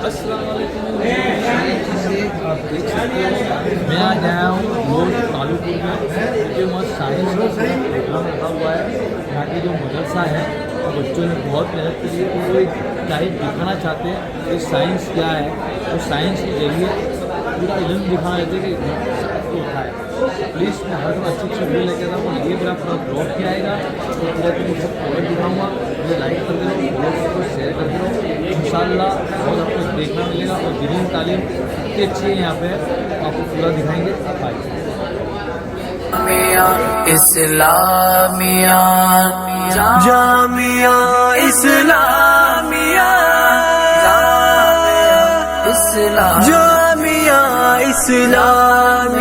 अस्सलाम वालेकुम। आप देख सकते हो मैं आज आया हूँ रोड कालूपुर में, क्योंकि वहाँ साइंस का प्रोग्राम रखा हुआ है। यहाँ के जो मदरसा है तो बच्चों ने बहुत मेहनत करी है, तो वो एक टाइप दिखाना चाहते हैं कि साइंस क्या है। तो साइंस के जरिए पूरा इल्म दिखाना चाहते हैं कि सब होता है। प्लीज़ मैं हर अच्छी वीडियो लेके आता हूँ। ये मेरा पूरा ब्लॉग किया आएगा तो पूरा तुम सब प्रोडक्ट दिखाऊँगा। मुझे लाइक कर दो, ब्लॉग को शेयर कर दो। इंशाल्लाह बहुत आपको देखना मिलेगा और दीनी तालीम इतनी अच्छी है यहाँ पे, आपको पूरा दिखाएंगे। आप आइए। इस्लामिया जामिया इस्लामिया जामिया इस्लामिया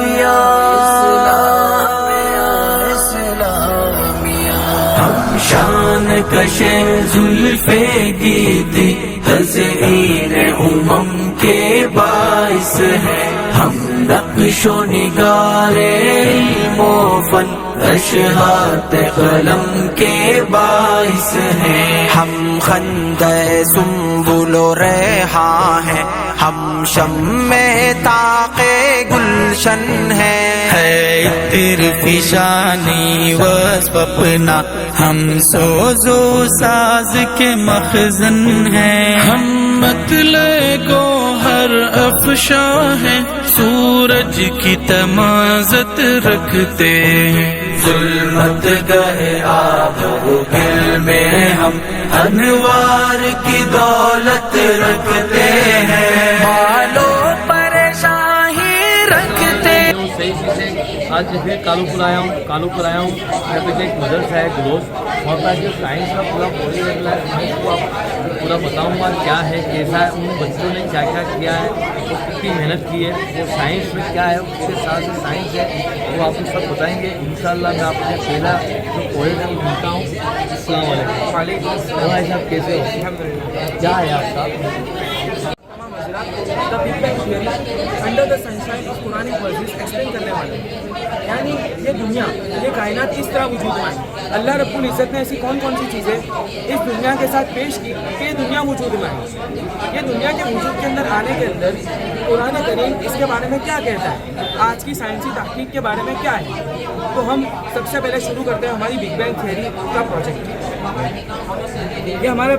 हम शान कशे जुल्फे गीती तज़हीर उमम के बाइस है। हम नक्शो निगारे मोफन अशहात कलम के बाइस हैं। हम खंदे सुम्बुलो रेहा हैं, हम शम्मे ताक़े गुलशन है इत्र फिशानी वस्पना हम सोजो साज के मखजन हैं। हम मतले को हर अफशा है, सूरज की तमाज़त रखते हैं। ज़ुल्मत गए आब गिल में हम अनवार की दौलत रखते हैं। मालो परेशानी रखते। सही चीज़ें आज फिर कालूपुर आया हूँ। यहाँ पे एक मदरसा है ग्लोस, वहाँ पर जो साइंस का पूरा बॉडी लगता है, साइंस को आप पूरा बताऊँगा क्या है, कैसा है, उन बच्चों ने क्या क्या किया है, वो कितनी मेहनत की है, वो साइंस में क्या है, उसके साथ जो साइंस है वो आपको सब बताएंगे इंशाल्लाह। मैं आपसे पहला जो पॉइंट है वो मिलता हूँ। अस्सलाम वालेकुम भाई साहब, कैसे हो, क्या है आपका? The big bang theory under the sunshine of Quranic verses explain करने वाले, यानी ये दुनिया, ये कायनात किस तरह वजूद में आई। अल्लाह रब्बुल इज़्ज़त ने ऐसी कौन कौन सी चीज़ें इस दुनिया के साथ पेश की कि ये दुनिया वजूद में आई। ये दुनिया के वजूद के अंदर आने के अंदर कुरान करीम इसके बारे में क्या कहता है, आज की साइंसी तहकीक के बारे में क्या है। तो हम सबसे पहले शुरू करते हैं हमारी बिग बैंग थियरी का प्रोजेक्ट। ये हमारा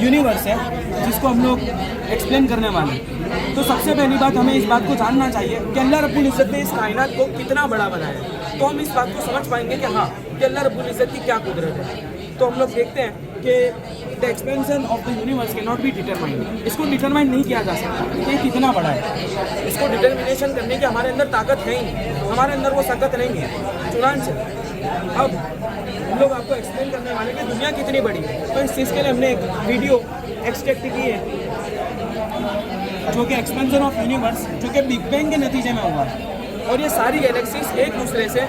यूनिवर्स है जिसको हम लोग एक्सप्लेन करने वाले हैं। तो सबसे पहली बात हमें इस बात को जानना चाहिए कि अल्लाह रब्बुल इज़्ज़त ने इस कायनात को कितना बड़ा बनाया, तो हम इस बात को समझ पाएंगे कि हाँ, कि अल्लाह रब्बुल इज़्ज़त की क्या कुदरत है। तो हम लोग देखते हैं कि the expansion of the universe can not be determined. इसको डिटरमाइन नहीं किया जा सकता कि ये कितना बड़ा है। इसको डिटर्मिनेशन करने की हमारे अंदर ताकत है ही नहीं, हमारे अंदर वो ताकत नहीं है। चुनांचे अब हम लोग आपको एक्सप्लेन करने वाले कि दुनिया कितनी बड़ी है। तो इस चीज़ के लिए हमने एक वीडियो एक्सट्रैक्ट की है जो कि एक्सपेंशन ऑफ यूनिवर्स, जो कि बिग बैंग के नतीजे में हुआ है। और ये सारी गैलेक्सीज एक दूसरे से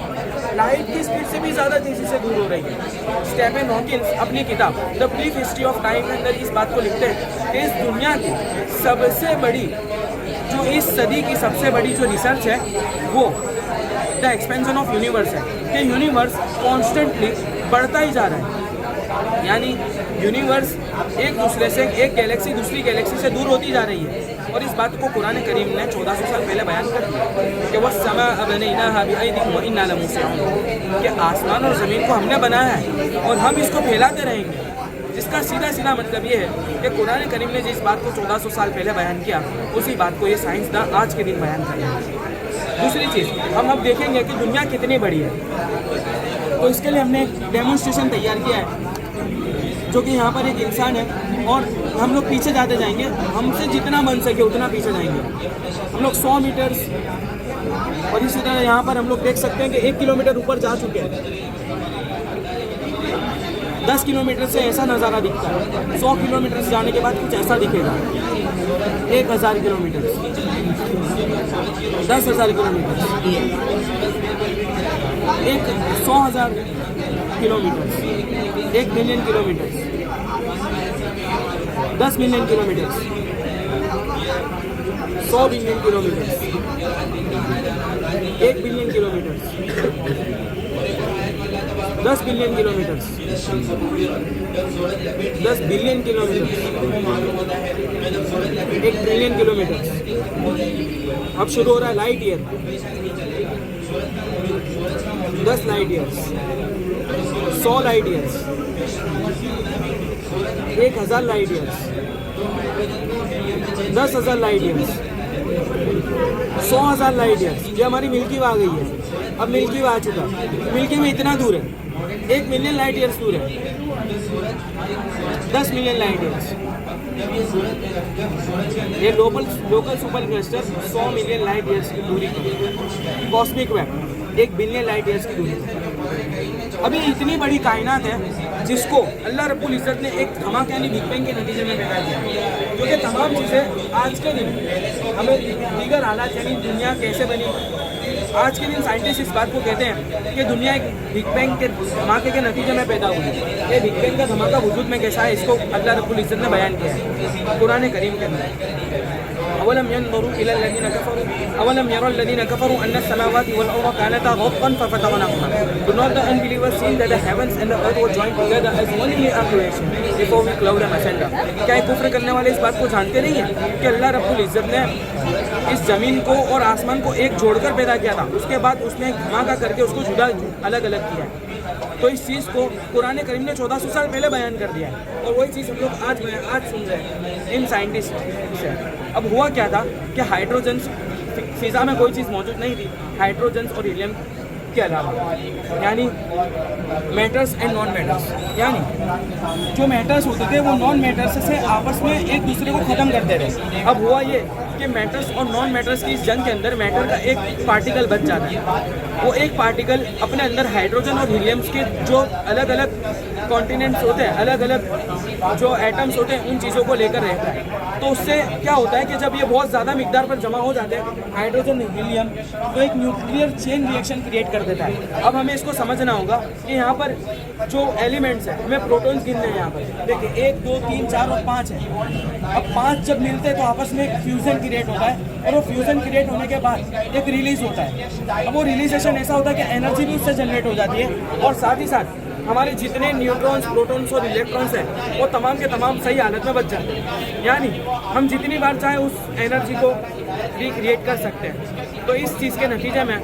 लाइट की स्पीड से भी ज़्यादा तेज़ी से दूर हो रही है। स्टीफन हॉकिंस अपनी किताब the brief history of time के अंदर इस बात को लिखते हैं कि इस दुनिया की सबसे बड़ी, जो इस सदी की सबसे बड़ी जो रिसर्च है वो द एक्सपेंशन ऑफ यूनिवर्स है, कि यूनिवर्स कॉन्स्टेंटली बढ़ता ही जा रहा है। यानी यूनिवर्स एक दूसरे से, एक गैलेक्सी दूसरी गैलेक्सी से दूर होती जा रही है। और इस बात को कुरान करीम ने 1400 साल पहले बयान कर दिया कि वह समा बनैनाहा बिअयदिन व इन्ना लमूसिऊन, कि आसमान और ज़मीन को हमने बनाया है और हम इसको फैलाते रहेंगे। जिसका सीधा सीधा मतलब ये है कि कुरान करीम ने जिस बात को 1400 साल पहले बयान किया, उसी बात को ये साइंसदान आज के दिन बयान कर रहे हैं। दूसरी चीज़, हम अब देखेंगे कि दुनिया कितनी बड़ी है। तो इसके लिए हमने एक डेमोन्स्ट्रेशन तैयार किया है, जो कि यहाँ पर एक इंसान है और हम लोग पीछे जाते जाएंगे, हमसे जितना बन सके उतना पीछे जाएंगे। हम लोग 100 मीटर्स और इसी तरह यहाँ पर हम लोग देख सकते हैं कि 1 किलोमीटर ऊपर जा चुके हैं। 10 किलोमीटर से ऐसा नज़ारा दिखता है, 100 किलोमीटर से जाने के बाद कुछ ऐसा दिखेगा। 1000 kilometre, 10,000 kilometre, 100,000 kilometre, 1 million kilometre, 10 million kilometre, 100 billion kilometre, 1 billion kilometre, 10 billion kilometre, 10 billion kilometre, 1 trillion kilometre. अब शुरू हो रहा है light year, 10 light years, 100 light years, 1000 light years, 10,000 light years, 100,000 light years. ये हमारी मिल्की वे आ गई है। अब मिल्की वे आ चुका, मिल्की वे इतना दूर है, 1 मिलियन लाइट ईयर्स दूर है, 10 मिलियन लाइट ईयर्स। ये local super cluster 100 million light years की दूरी पर, cosmic web 1 billion light years की दूरी पर। अभी इतनी बड़ी कायनात है जिसको अल्लाह रब्बुल इज़्ज़त ने एक धमाकेदार बिग बैंग के नतीजे में पैदा किया, क्योंकि तमाम चीज़ें आज के दिन हमें दीगर हालात यानी दुनिया कैसे बनी, आज के दिन साइंटिस्ट इस बात को कहते हैं कि दुनिया एक बिग बैंग के धमाके के नतीजे में पैदा हुई है। ये बिग बैंग का धमाका वजूद में कैसा है, इसको अल्लाह रब्बुल इज़्ज़त ने बयान किया है कुरान करीम के अंदर। अवलम यंज़ुरू इलल लज़ीना कफ़रू अवलम यरल लज़ीना कफ़रू अन्ना समावाति वल अर्ज़ कानता गफ़्फ़न फ़फ़तक़नाहुमा। Do not the unbelievers see that the heavens and the earth were joined together as one in a creation before we cloud them asunder? क्या कुफ्र करने वाले इस बात को जानते नहीं हैं कि अल्लाह रब्बुल इज़्ज़त ने इस ज़मीन को और आसमान को एक जोड़कर पैदा किया था, उसके बाद उसने एक धमाका करके उसको जुदा अलग अलग किया है। तो इस चीज़ को कुरान करीम ने 1400 साल पहले बयान कर दिया है, और वही चीज़ हम लोग आज सुन रहे हैं इन साइंटिस्ट से। अब हुआ क्या था कि हाइड्रोजन फिज़ा में कोई चीज़ मौजूद नहीं थी, हाइड्रोजन और हीलियम के अलावा, यानी मैटर्स एंड नॉन मैटर्स, यानी जो मैटर्स होते थे वो नॉन मैटर्स से आपस में एक दूसरे को ख़त्म करते थे। अब हुआ ये कि मैटर्स और नॉन मैटर्स की इस जंग के अंदर मैटर का एक पार्टिकल बच जाता है, वो एक पार्टिकल अपने अंदर हाइड्रोजन और हीलियम्स के जो अलग अलग कॉन्टिनेंट्स होते हैं, अलग अलग जो एटम्स होते हैं, उन चीज़ों को लेकर रहता है। तो उससे क्या होता है कि जब ये बहुत ज़्यादा मिकदार पर जमा हो जाते हैं हाइड्रोजन हीलियम, तो एक न्यूक्लियर चेन रिएक्शन क्रिएट कर देता है। अब हमें इसको समझना होगा कि यहाँ पर जो एलिमेंट्स हैं, हमें प्रोटॉन्स गिनने हैं। यहाँ पर देखिए 1 2 3 4 और 5 है। अब 5 जब मिलते हैं तो आपस में एक फ्यूज़न क्रिएट होता है, और वो फ्यूज़न क्रिएट होने के बाद एक रिलीज़ होता है। अब वो रिलीजेशन ऐसा होता है कि एनर्जी भी उससे जनरेट हो जाती है, और साथ ही साथ हमारे जितने न्यूट्रॉन्स, प्रोटॉन्स और इलेक्ट्रॉन्स हैं वो तमाम के तमाम सही हालत में बच जाते हैं, यानी हम जितनी बार चाहें उस एनर्जी को रिक्रिएट कर सकते हैं। तो इस चीज़ के नतीजे में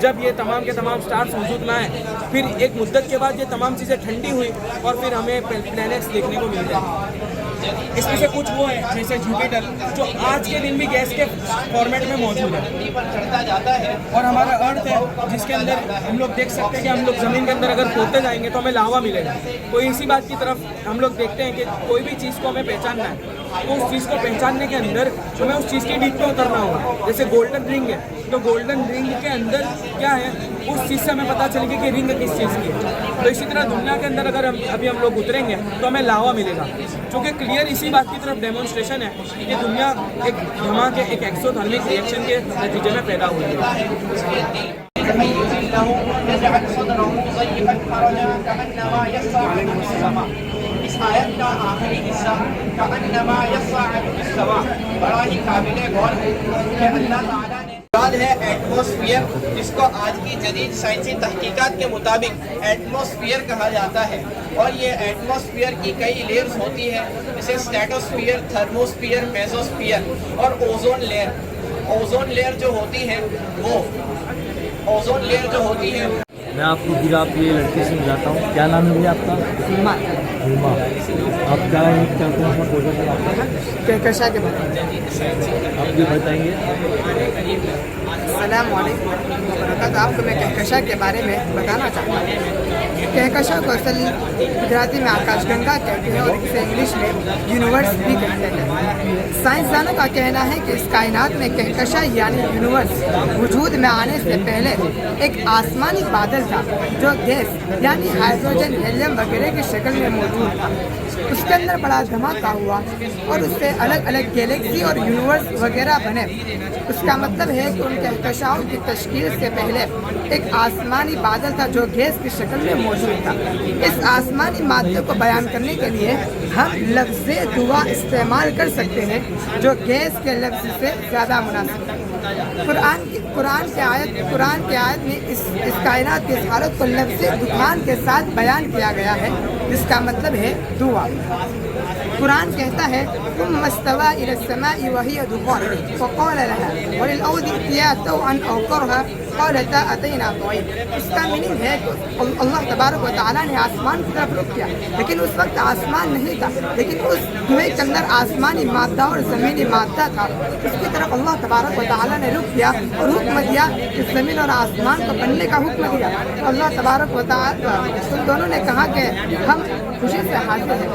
जब ये तमाम के तमाम स्टार्स वजूद में आए, फिर एक मुद्दत के बाद ये तमाम चीज़ें ठंडी हुई और फिर हमें प्लैनेट्स देखने को मिलते हैं। इसमें से कुछ वो है जैसे जुपिटर, जो आज के दिन भी गैस के फॉर्मेट में मौजूद है, और हमारा अर्थ है जिसके अंदर हम लोग देख सकते हैं कि हम लोग ज़मीन के अंदर अगर खोदते जाएंगे तो हमें लावा मिलेगा। तो इसी बात की तरफ हम लोग देखते हैं कि कोई भी चीज़ को हमें पहचानना है तो उस चीज़ को पहचानने के अंदर हमें उस चीज़ की डीप में उतरना होगा। जैसे गोल्डन रिंग है, तो गोल्डन रिंग के अंदर क्या है, उस चीज़ से हमें पता चलेगा कि रिंग किस चीज़ की है। तो इसी तरह दुनिया के अंदर अगर अभी हम लोग उतरेंगे तो हमें लावा मिलेगा, जो कि क्लियर इसी बात की तरफ डेमोन्स्ट्रेशन है कि दुनिया एक धमाके, एक एक्सोथर्मिक रिएक्शन के नतीजे में पैदा हुई है। इस आयत का आखिरी हिस्सा कअन्नमा यस्अअदु फिस्समा बड़ा ही काबिले गौर है कि अल्लाह ताला ने मुराद है एटमॉस्फेयर, जिसको आज की जदीद साइंसी तहकीकात के मुताबिक एटमॉस्फेयर कहा जाता है। और ये एटमॉस्फेयर की कई लेयर्स होती है, जैसे स्ट्रेटोस्फीयर, थर्मोस्फीयर, मेसोस्फीयर और ओजोन लेयर। ओजोन लेयर जो होती है मैं आपको फिर आप ये लड़के से मिलाता हूँ। क्या नाम है भैया आपका? हिमा। आप क्या कौन सा प्रोजेक्ट है आपका? कहकशा के बारे में आप ये बताएंगे। अस्सलाम वालेकुम वबरकातुहू। आपको मैं कहकशा के बारे में बताना चाहता हूँ। कहकशा को असल गुजराती में आकाशगंगा कहते हैं और इसे इंग्लिश में यूनिवर्स भी कहते हैं। साइंसदानों का कहना है कि इस कायनात में कहकशा यानी यूनिवर्स वजूद में आने से पहले एक आसमानी बादल था जो गैस यानी हाइड्रोजन, हीलियम वगैरह की शक्ल में मौजूद था। उसके अंदर बड़ा धमाका हुआ और उससे अलग अलग गैलेक्सी और यूनिवर्स वगैरह बने। उसका मतलब है कि उन कहकशाओं की तश्कील से पहले एक आसमानी बादल था जो गैस की शक्ल में मौजूद था। इस आसमानी मादे को बयान करने के लिए हम लफ्ज़ दुआ इस्तेमाल कर सकते हैं जो गैस के लफ्ज़ से ज़्यादा मुनासिब है। कुरान के आयत में इस कायनात की इस हालत को लफ्ज़ दुखान के साथ बयान किया गया है, जिसका मतलब है दुआ। قرآن کہتا ہے ثم استوى إلى السماء وهي دخان فقال لها وللأرض ائتيا طوعا أو كرها قالتا أتينا طوعين. اس کا میننگ ہے کہ اللہ تبارک و تعالیٰ نے آسمان کی طرف رخ کیا، لیکن اس وقت آسمان نہیں تھا، لیکن اس دھوئے کے اندر آسمانی مادہ اور زمینی مادہ تھا. اس کی طرف اللہ تبارک و تعالیٰ نے رخ کیا اور حکم دیا کہ زمین اور آسمان کو بننے کا حکم دیا. اللہ تبارک و تعالیٰ ان دونوں نے کہا کہ ہم خوشی سے حاضر ہیں،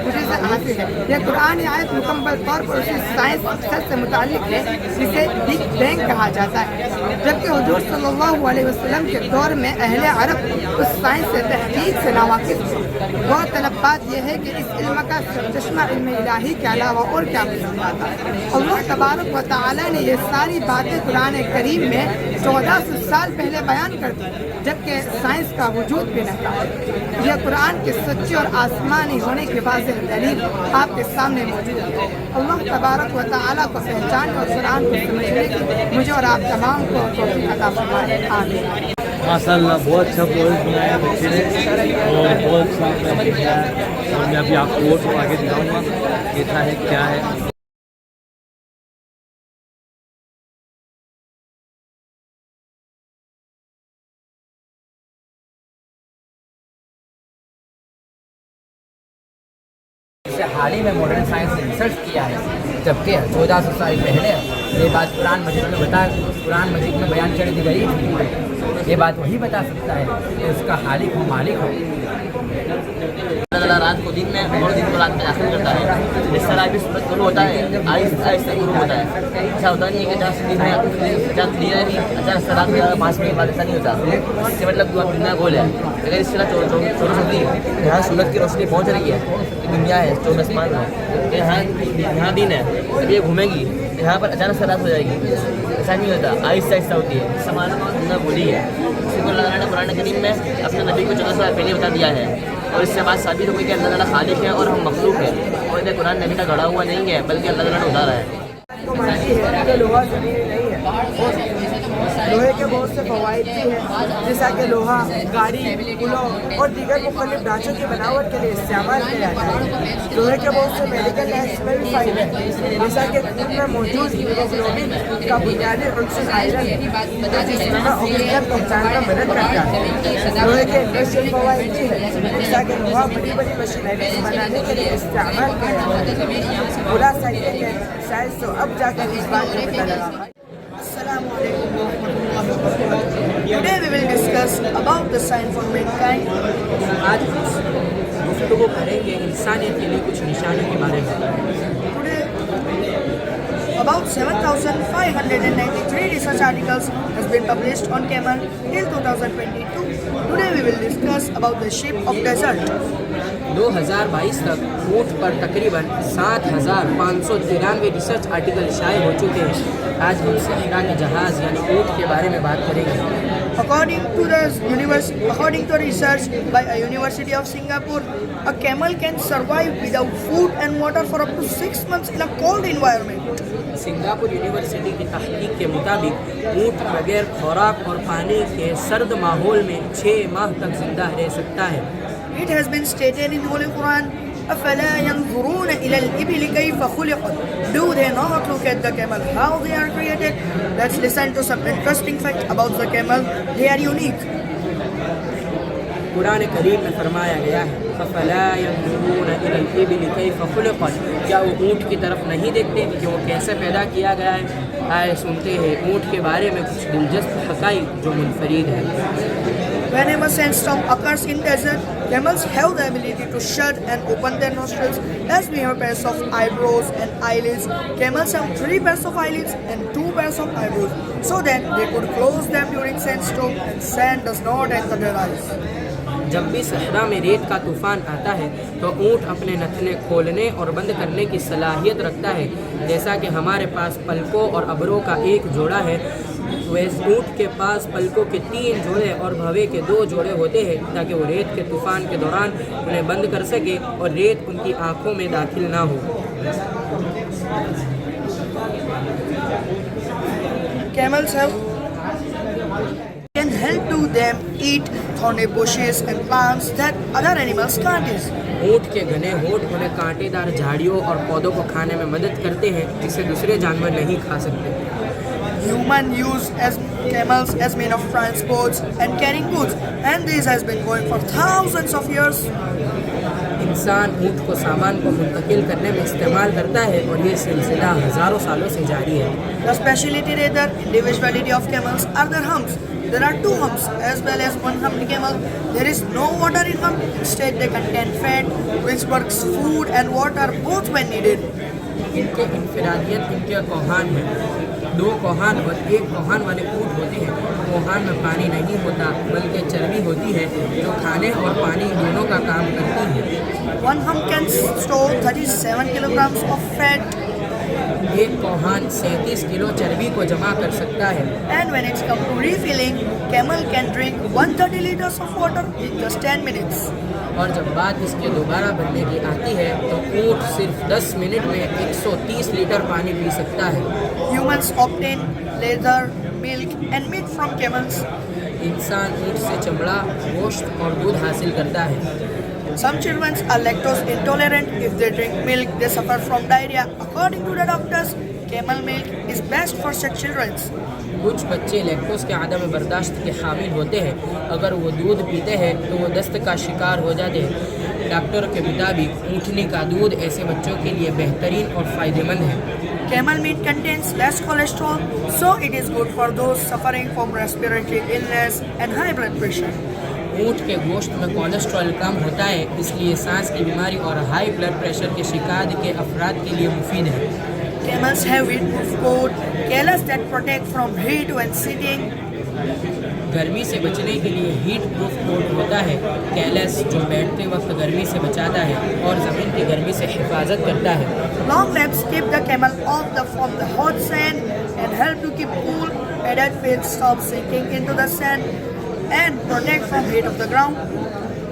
خوشی سے حاضر ہے. یہ قرآن آیت مکمل طور پر اسی سائنس سے متعلق ہے جسے بگ بینگ کہا جاتا ہے، جبکہ حضور صلی اللہ علیہ وسلم کے دور میں اہل عرب اس سائنس سے تحقیق سے ناواقف تھے. غور طلب بات یہ ہے کہ اس علم کا سرچشمہ علم الہی کے علاوہ اور کیا مل جاتا ہے. اللہ تبارک و تعالیٰ نے یہ ساری باتیں قرآن کریم میں 1400 سال پہلے بیان کر دی، جبکہ سائنس کا وجود بھی نہ تھا. یہ قرآن کے سچے اور آسمانی ہونے کی واضح دلیل آپ کے سامنے موجود ہے. اللہ تبارک و تعالیٰ کو پہچاننے اور قرآن کو سمجھنے کی مجھے اور آپ تمام کو توفیق عطا فرمائے. آمین. ماشاء اللہ بہت اچھا پروجیکٹ بنایا بچے نے اور بہت صاف کیا ہے. اور میں ابھی آپ کو اور آگے دکھاؤں گا کیسا ہے کیا ہے. حال ہی میں ماڈرن سائنس نے ریسرچ کیا ہے، جبکہ 1400 سال پہلے یہ بات قرآن مجید میں قرآن مجید میں بیان کر دی گئی تھی. یہ بات وہی بتا سکتا ہے کہ اس کا خالق ہو، مالک ہو. اللہ رات کو دن میں اور دن کو رات میں داخل کرتا ہے. اس طرح بھی سورج شروع ہوتا ہے، آہستہ آہستہ شروع ہوتا ہے. ایسا ہوتا نہیں ہے کہ جہاں دن میں جہاں کلیئر ہے اچانک رات میں 5 منٹ بعد ایسا نہیں ہوتا. اس سے مطلب دنیا گول ہے. اگر اس طرح 24 ہوتی ہے یہاں سورج کی روشنی پہنچ رہی ہے، دنیا ہے 14 آسمان میں، یہاں دن ہے، جب یہ گھومے گی یہاں پر اچانک سے رات ہو جائے گی. ایسا نہیں ہوتا، آہستہ آہستہ ہوتی ہے. اس زمانے میں دنیا گولی ہے. اسی کو اللہ تعالیٰ نے قرآن کریم میں اپنے نبی کو 14 سال پہلے بتا دیا ہے، اور اس سے بعد ثابت ہو گئی کہ اللہ تعالیٰ خالق ہے اور ہم مخلوق ہیں. اور یہ قرآن نبی کا گڑھا ہوا نہیں ہے بلکہ اللہ تعالیٰ نے اتارا ہے. لوہے کے بہت سے فوائد بھی ہیں، جیسا کہ لوہا گاڑی، پلوں اور دیگر مختلف ڈھانچوں کی بناوٹ کے لیے استعمال کیا جاتا ہے. لوہے کے بہت سے میڈیکل لائنس میں بھی فائدے ہیں، جیسا کہ خون میں موجود ہیموگلوبن کا بنیادی عنصر آئرن ہے جو جسم میں آکسیجن پہنچانے میں مدد کرتا ہے. لوہے کے انڈسٹریل فوائد بھی ہیں، جیسا کہ لوہا بڑی بڑی مشینریز بنانے کے لیے استعمال کیا جاتا ہے. خلاصہ یہ کہ سائنس تو اب جا کر اس بات میں پتہ لگا. Assalamu alaikum wa rahmatullahi wa barakatuh. Today we will discuss about the sign for mankind. آج گفتگو کریں گے انسانیت کے لیے کچھ نشانوں کے بارے میں. Today about 7,593 research articles has been published on camel till 2022. Today we will discuss about the sheep of desert. 2022 تک اونٹ پر تقریباً 7,593 ریسرچ آرٹیکل شائع ہو چکے ہیں. آج ہم صحرا کے جہاز یعنی اونٹ کے بارے میں بات کریں گے. According to research by a University of Singapore, a camel can survive without food and water for up to 6 months in a cold environment. Singapore university کی تحقیق کے مطابق اونٹ بغیر خوراک اور پانی کے سرد ماحول میں 6 ماہ تک زندہ رہ سکتا ہے. It has been stated in Holy Quran, أَفَلَا يَنْظُرُونَ إِلَى الْإِبِلِ كَيْفَ خُلِقَتْ. Do they not look at the camel, how they are created? Let's listen to some interesting facts about the camel. They are unique. قرآن کریم میں فرمایا گیا ہے فَفَلَا يَنْظُرُونَ إِلَى الْإِبِلِ كَيْفَ خُلِقَتْ. کیا وہ اونٹ کی طرف نہیں دیکھتے کہ وہ کیسے پیدا کیا گیا ہے؟ آئے سنتے ہیں اونٹ کے بارے میں کچھ دلچسپ حقائق جو منفرد ہیں. Whenever sandstorm occurs in desert, camels have the ability to shut and open their nostrils as we have pairs of eyebrows and eyelids. Camels have 3 pairs of eyelids and 2 pairs of eyebrows, so that they could close them during sandstorm and sand does not enter their eyes. جب بھی صحرا میں ریت کا طوفان آتا ہے تو اونٹ اپنے نتنے کھولنے اور بند کرنے کی صلاحیت رکھتا ہے. جیسا کہ ہمارے پاس پلکوں اور ابروں کا ایک جوڑا ہے، ویسے اونٹ کے پاس پلکوں کے 3 جوڑے اور بھوے کے 2 جوڑے ہوتے ہیں تاکہ وہ ریت کے طوفان کے دوران انہیں بند کر سکے اور ریت ان کی آنکھوں میں داخل نہ ہو. Camels can help to them eat thorny bushes and plants that other animals can't eat. اونٹ کے گھنے ہونٹ انہیں کانٹے دار جھاڑیوں اور پودوں کو کھانے میں مدد کرتے ہیں جسے دوسرے جانور نہیں کھا سکتے. Human use as camels as mean of transports and carrying goods, and this has been going for thousands of years. انسان اونٹ کو سامان کو منتقل کرنے میں استعمال کرتا ہے اور یہ سلسلہ ہزاروں سالوں سے جاری ہے. The speciality rather individuality of camels are their humps. There are 2 humps as well as 1 humped camel. There is no water in hump. Instead they contain fat which works food and water both when needed. ان کے انفرادیت ان کے کوہان ہیں. 2 کوہان اور 1 کوہان والے اونٹ ہوتے ہیں. کوہان میں پانی نہیں ہوتا بلکہ چربی ہوتی ہے جو کھانے اور پانی دونوں کا کام کرتی ہے. 1 hump can store 37 kilograms of fat. ایک کوہان 37 کلو چربی کو جمع کر سکتا ہے. And when it's come to refilling, camel can drink 130 liters of water in just 10 minutes. اور جب بات اس کے دوبارہ بننے کی آتی ہے تو اونٹ صرف 10 منٹ میں 130 لیٹر پانی پی سکتا ہے. Humans obtain leather, milk and meat from camels. انسان اونٹ سے چمڑا، گوشت اور دودھ حاصل کرتا ہے. Some children are lactose intolerant. If they drink milk, they suffer from diarrhea. According to the doctors, camel milk is best for such children. کچھ بچے لیکٹوز کے عدم برداشت کے حامل ہوتے ہیں. اگر وہ دودھ پیتے ہیں تو وہ دست کا شکار ہو جاتے ہیں. ڈاکٹر کے مطابق اونٹنی کا دودھ ایسے بچوں کے لیے بہترین اور فائدہ مند ہے. Camel meat contains less cholesterol, so it is good for those suffering from respiratory illness and high blood pressure. اونٹ کے گوشت میں کولیسٹرول کم ہوتا ہے اس لیے سانس کی بیماری اور ہائی بلڈ پریشر کے شکار کے افراد کے لیے مفید ہے. Camels have heat-proof coat, callus that protect from heat when sitting. گرمی سے بچنے کے لیے ہیٹ پروف کوٹ ہوتا ہے. کیلس جو بیٹھتے وقت گرمی سے بچاتا ہے اور زمین کی گرمی سے حفاظت کرتا ہے. Long legs keep the camel off from the hot sand and help to keep cool. Padded feet stop sinking into the sand and protect from heat of the ground.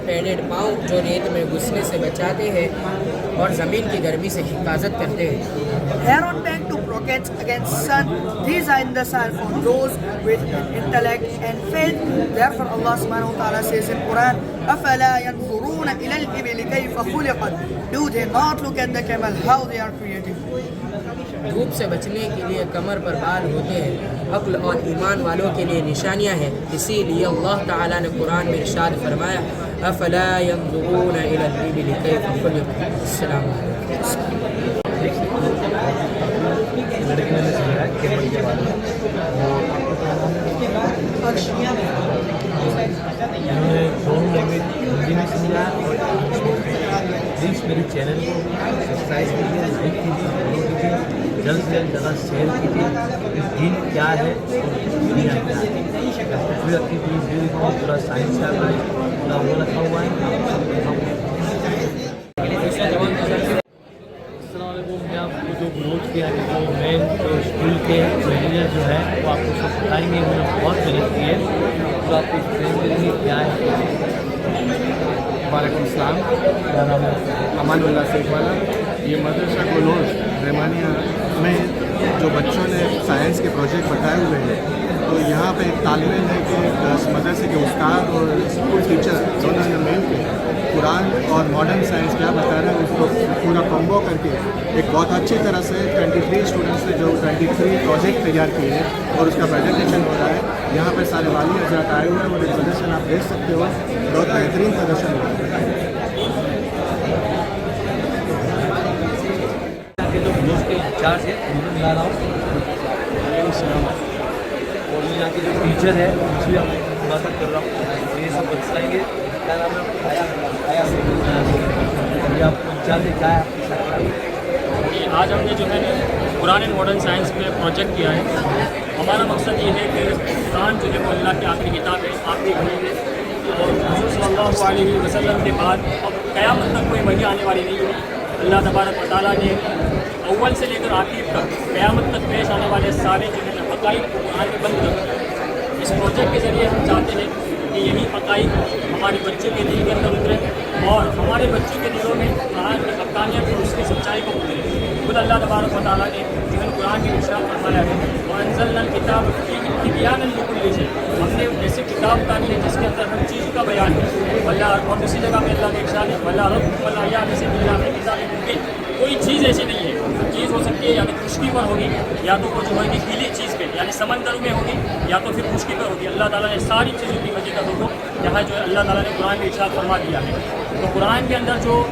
پیڈڈ پاؤں جو ریت میں گھسنے سے بچاتے ہیں اور زمین کی گرمی سے حفاظت کرتے ہیں. Hair on back to protect against sun. These are in the sign for those with intellect and faith. Therefore Allah subhanahu wa ta'ala says in Quran, أَفَلَا يَنْظُرُونَ إِلَى الْإِبِلِ كَيْفَ خُلِقَتْ. Do they not look at the camel how they are created? دھوپ سے بچنے کے لیے کمر پر بال ہوتے ہیں. عقل اور ایمان والوں کے لیے نشانیاں ہیں. اسی لیے اللہ تعالیٰ نے قرآن میں ارشاد فرمایا افلا ينظرون الى الابل كيف خلقت. السلام علیکم. لڑکے نے سمجھا کیمل کے بارے میں انہوں نے دونوں لینگویج ہندی میں سمجھا اور انگلش میں. پلیز میرے چینل کو سبسکرائب کیجیے، لائک کیجیے، فالو کیجیے، جلد سے جلد زیادہ شیئر کیجیے کہ دین کیا ہے اور دنیا کیا ہے. پھر اپنی ویڈیو میں پورا سائنس کا پورا وہ رکھا ہوا ہے. السلام علیکم. میں آپ کو جو گروتھ کے جو مین اسکول کے مینیجر جو ہے وہ آپ کو سب بتائیں گے. انہوں نے بہت محنت کی ہے تو آپ کو ایکسپلین کریں گے کیا ہے. وعلیکم السلام. میرا نام ہے امان اللہ شیخ والا. یہ مدرسہ کلوز رحمانیہ میں جو بچوں نے سائنس کے پروجیکٹ بتائے ہوئے ہیں تو یہاں پہ ایک طالب علم ہے کہ مدرسے کے استاد اور اسکول ٹیچر دونوں نے مل کے قرآن اور ماڈرن سائنس کیا بتا رہے ہیں اس کو پورا کمبو کر کے ایک بہت اچھی طرح سے 23 اسٹوڈنٹس نے جو 23 پروجیکٹ تیار کیے ہیں اور اس کا پریزنٹیشن ہو رہا ہے. یہاں پہ سارے والی حضرات آئے ہوئے ہیں اور ایک پردرشن آپ دیکھ سکتے ہو. بہت بہترین پردرشن ہو رہا ہے. جو گروتھ کے انچارج ہے انہوں نے لا رہا ہوں اور یہاں کے جو ٹیچر ہے ان سے ہم ملاقات کر رہا ہوں. یہ سب بتائیں گے. کیا نام ہے؟ یہ آپ کو انچارج ہے کیا ہے؟ آج ہم نے جو ہے قرآن اینڈ ماڈرن سائنس پہ پروجیکٹ کیا ہے. ہمارا مقصد یہ ہے کہ قرآن جو ہے وہ اللہ کی آخری کتاب ہے، آخری وحی ہے اور حضور صلی اللہ علیہ وسلم کے بعد اب قیامت تک کوئی وحی آنے والی نہیں ہے. اللہ تبارک و تعالیٰ نے اول سے لے کر آخر تک قیامت تک پیش آنے والے سارے جو ہے حقائق قرآن میں بند کر اس پروجیکٹ کے ذریعے ہم چاہتے ہیں کہ یہی حقائق ہمارے بچوں کے دل کے اندر اترے اور ہمارے بچوں کے دلوں میں قرآن کی حقانیت اور اس کی سچائی کو اترے. خود اللہ تبارک و تعالیٰ نے جو ہے قرآن کی ارشاد فرمایا ہے وَأَنزَلْنَا الْكِتَابَ فِيهِ تِبْيَانًا لِكُلِّ شَيْءٍ. ہم نے ایسے किताब उतारी है जिसके अंदर हर चीज़ का बयान है। वल्ला और दूसरी जगह में अल्लाह के इरशाद है वल्ला रब वल्ला या में से मिलना में किताब मुमकिन, कोई चीज़ ऐसी नहीं है। चीज़ हो सकती है या तो खुशकी पर होगी, या तो वो जो है कि गीली चीज़ पे यानी समंदर में होगी, या तो फिर खुशकी पर होगी। अल्लाह ताला ने सारी चीज़ों की हकीकतों को यहाँ जो है अल्लाह ताला ने कुरान में इरशाद फरमा दिया है। तो कुरान के अंदर जो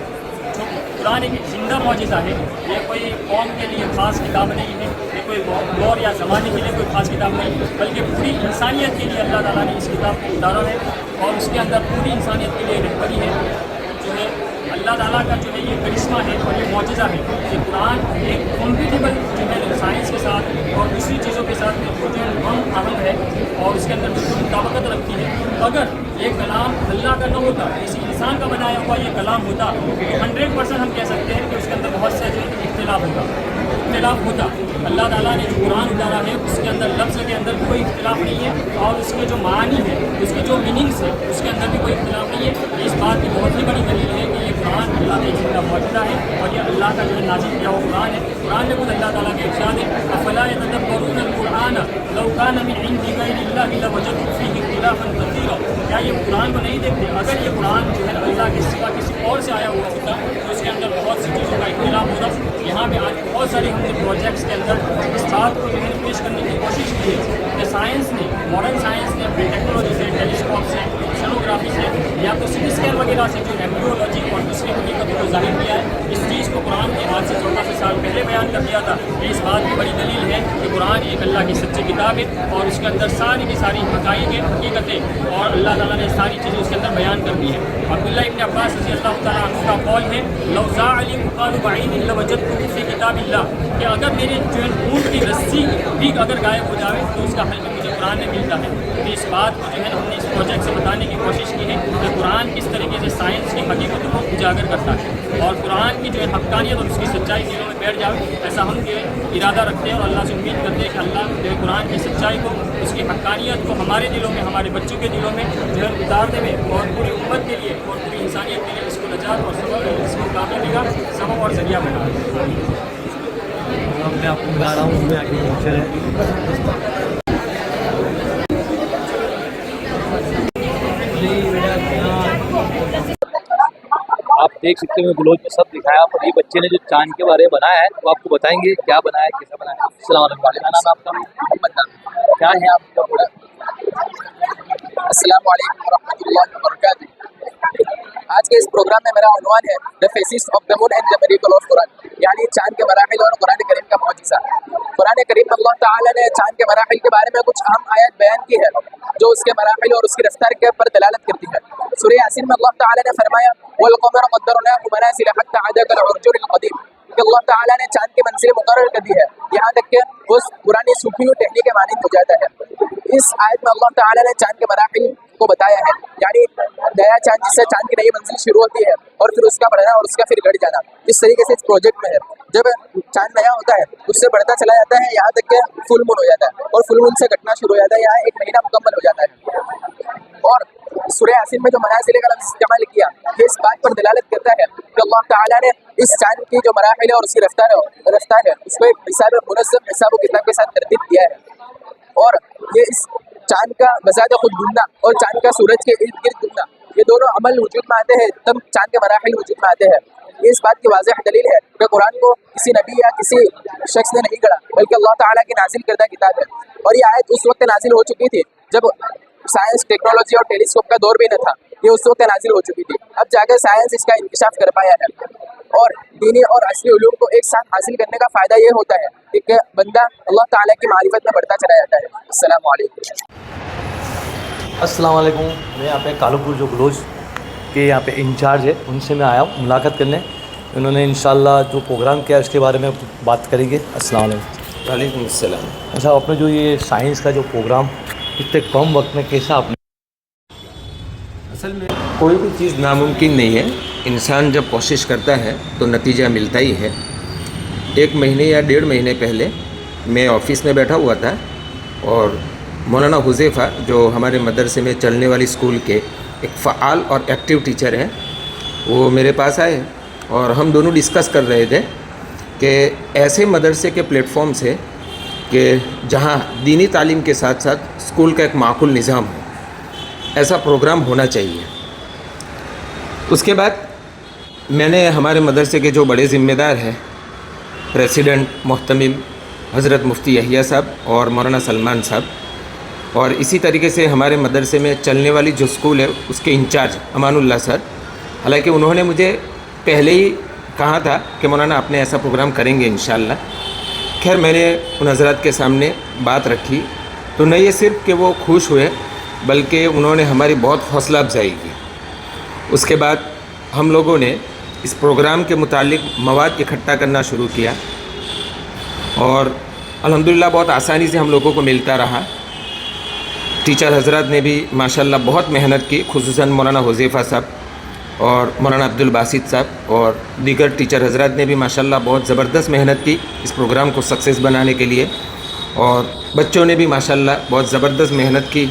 कुरान एक जिंदा मौजिज़ा है, ये कोई कौम के लिए ख़ास किताब नहीं है, ये कोई दौर या ज़माने के लिए कोई ख़ास किताब नहीं, बल्कि पूरी इंसानियत के लिए अल्लाह ताला ने इस किताब को उतारा है और उसके अंदर पूरी इंसानियत के लिए रहबरी है। जो है अल्लाह ताला का जो है ये करिश्मा है और ये मौजिज़ा है कि कुरान एक कॉम्पिटेबल जो है साइंस के साथ और दूसरी चीज़ों के साथ में जो है हम आहंग है और उसके अंदर बिल्कुल मुताबिकत रखती है। अगर ये कलाम अल्लाह का न होता, किसी इंसान का बनाया हुआ ये कलाम होता, तो 100% हम कह सकते हैं कि उसके अंदर बहुत से जो इख्तिलाफ होता। अल्लाह ताला ने जो कुरान उतारा है उसके अंदर लफ्ज़ के अंदर कोई इख्तिलाफ नहीं है और उसके जो मानी है, उसके जो मीनिंग्स है, उसके अंदर भी कोई इख्तिलाफ नहीं है। इस बात की बहुत ही बड़ी दलील है कि ये कुरान अल्लाह का जिंदा मौजूदा है और ये अल्लाह का जो है नाज़िल किया हुआ कुरान है। कुरान में खुद अल्लाह ताला के इरशाद है अफ़ला यतदब्बरून अल-कुरान लौ कान मिन इंदी गैरिल्लाहि लवजदू फीहि इख्तिलाफन कसीरा, क्या ये कुरान को नहीं देखते? अगर ये कुरान जो है अल्लाह के सिवा किसी और से आया हुआ होता तो उसके अंदर बहुत सी चीज़ों का इख्तिलाफ होता। यहाँ पे आज बहुत सारे हमने प्रोजेक्ट्स के अंदर इस बात को जो है पेश करने की कोशिश की है कि साइंस ने, मॉडर्न साइंस ने अपनी टेक्नोलॉजी से, टेलीस्कोप से, सोनोग्राफी से या तो सिटी स्कैन वगैरह से जो एम्ब्रियोलॉजी और दूसरी हकीकतों को जाहिर किया है। इस चीज़ को कुरान ने आज से 1400 साल पहले बयान कर दिया था। ये इस बात की बड़ी दलील है कि कुरान एक अल्लाह की सच्ची किताब है और उसके अंदर सारी की सारी हक़ाइक़ हकीकतें और अल्लाह ताला ने सारी चीज़ें उसके अंदर बयान कर दी है। अब्दुल्लाह इब्न अब्बास रज़ी अल्लाह ताला अन्हु का कौल है लौ ज़अली मुक़ालु बईन लवजदतु फी किताबिल्लाह, कि अगर मेरे जो है ऊँट की रस्सी भी अगर गायब हो जाए तो उसका हल भी मुझे कुरान में मिलता है। तो इस बात को जो है हमने इस प्रोजेक्ट से बताने की कोशिश की है कि कुरान किस तरीके से साइंस की हकीकतों को उजागर करता है और कुरान की जो है हक़ानियत और उसकी सच्चाई दिलों में बैठ जाए, ऐसा हम जो है इरादा रखते हैं और अल्लाह से उम्मीद करते हैं कि अल्लाह जो है कुरान की सच्चाई को, उसकी हक़ानियत को हमारे दिलों में, हमारे बच्चों के दिलों में जो है उतारने में और पूरी उम्मत के लिए और पूरी इंसानियत के लिए इसको नजात और सबब, इसको कामयाबी का सबब और जरिया बना। मैं आपको बता रहा हूँ, उसमें आगे पिक्चर है। आप देख सकते हो ग्लोज में सब दिखाया और ये बच्चे ने जो चांद के बारे में बनाया है वो आपको बताएंगे क्या बनाया है, कैसा बनाया है। अस्सलाम वालेकुम, मेरा नाम आपका मोहम्मद नाम, क्या है आपका पूरा? अस्सलाम वालेकुम वरहमतुल्लाहि वबरकातुहू। आज के इस प्रोग्राम में मेरा उन्वान है the faces of the moon and the miracle of Quran, यानी चांद के मराहिल और कुरान करीम का मौजिज़ा। कुरान करीम अल्लाह ताला ने चांद के मराहिल के बारे में कुछ अहम आयत बयान की है जो उसके मराहिल और उसकी रफ्तार के ऊपर दलालत करती है। सूरह यासीन में अल्लाह ताला ने फरमाया वल क़मर क़द्दरनाहु मनाज़िल हत्ता अदा कल उर्जुनिल क़दीम, कि अल्लाह ताला ने चांद की मंजिल मुकर्रर कर दी है यहाँ तक कि वो पुरानी सूखी हुई टहनी के मानिंद हो जाता है। इस आयत में अल्लाह ताला ने चांद के मराहिल को बताया है, यानी नया चांद जिससे चांद की नई मंजिल शुरू होती है और फिर उसका बढ़ना और उसका फिर घट जाना। इस तरीके से इस प्रोजेक्ट में है जब चांद नया होता है उससे बढ़ता चला जाता है यहाँ तक कि फुल मून हो जाता है और फुल मून से घटना शुरू हो जाता है, यहाँ एक महीना मुकम्मल हो जाता है। और सूरह यासीन में जो मनाज़िल का लफ्ज़ इस्तेमाल किया ये इस बात पर दलालत करता है कि अल्लाह ताला ने इस चांद की जो मराहिल है और उसकी रफ्तार है उसको एक हिसाब मुनज़्ज़म हिसाब किताब के साथ तरतीब दिया है। और ये इस चांद का बज़ात खुद घूमना और चांद का सूरज के इर्द गिर्द घूमना, ये दोनों अमल वजूद में आते हैं तब चांद के मराहिल वजूद में आते हैं। ये इस बात की वाज़ेह दलील है कि कुरान को किसी नबी या किसी शख्स ने नहीं गढ़ा बल्कि अल्लाह ताला की नाजिल करदा किताब है। और ये आयत उस वक्त नाजिल हो चुकी थी जब साइंस, टेक्नोलॉजी और टेलीस्कोप का दौर भी न था, ये उस वक्त नाजिल हो चुकी थी। अब जाकर साइंस इसका इंकशाफ कर पाया है और दीनी और असली उलूम को एक साथ हासिल करने का फ़ायदा ये होता है कि बंदा अल्लाह ताला की मारिफत में बढ़ता चला जाता है। अस्सलाम वालेकुम। अस्सलाम वालेकुम, मैं यहाँ पे कालूपुर जो ग्लोज के यहाँ पे इंचार्ज है उनसे मैं आया हूँ मुलाकात करने। उन्होंने इंशाल्लाह जो प्रोग्राम किया उसके बारे में बात करेंगे। अस्सलाम वालेकुम। वालेकुम अस्सलाम। अच्छा, आपने जो ये साइंस का जो प्रोग्राम इतने कम वक्त में कैसा आपने? असल में कोई भी चीज़ नामुमकिन नहीं है, इंसान जब कोशिश करता है तो नतीजा मिलता ही है। 1 महीने या 1.5 महीने पहले मैं ऑफिस में बैठा हुआ था और मौलाना हुज़ैफ़ा जो हमारे मदरसे में चलने वाली स्कूल के एक फ़आल और एक्टिव टीचर हैं, वो मेरे पास आए और हम दोनों डिस्कस कर रहे थे कि ऐसे मदरसे के प्लेटफॉर्म से कि जहाँ दीनी तालीम के साथ साथ स्कूल का एक माकूल निज़ाम हो। ऐसा प्रोग्राम होना चाहिए। उसके बाद मैंने हमारे मदरसे के जो बड़े ज़िम्मेदार हैं, प्रेसिडेंट मोहतमिम हज़रत मुफ्ती यहिया साहब और मौलाना सलमान साहब, और इसी तरीके से हमारे मदरसे में चलने वाली जो स्कूल है उसके इंचार्ज अमानुल्लाह सर, हालांकि उन्होंने मुझे पहले ही कहा था कि मौलाना आपने ऐसा प्रोग्राम करेंगे इंशाअल्लाह। खैर मैंने उन हज़रात के सामने बात रखी तो न ये सिर्फ कि वो खुश हुए बल्कि उन्होंने हमारी बहुत हौसला अफजाई की। उसके बाद हम लोगों ने इस प्रोग्राम के मुतालिक मवाद इकट्ठा करना शुरू किया और अल्हम्दुलिल्लाह बहुत आसानी से हम लोगों को मिलता रहा। टीचर हज़रात ने भी माशाल्लाह बहुत मेहनत की, खुसूसन मौलाना हुज़ैफ़ा साहब और मौलाना अब्दुल बासित साहब और दीगर टीचर हज़रात ने भी माशाल्लाह बहुत ज़बरदस्त मेहनत की इस प्रोग्राम को सक्सेस बनाने के लिए, और बच्चों ने भी माशाल्लाह बहुत ज़बरदस्त मेहनत की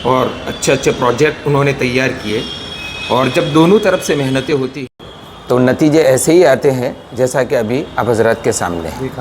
और अच्छे अच्छे प्रोजेक्ट उन्होंने तैयार किए। और जब दोनों तरफ से मेहनतें होती तो नतीजे ऐसे ही आते हैं जैसा कि अभी आप हज़रात के सामने हैं।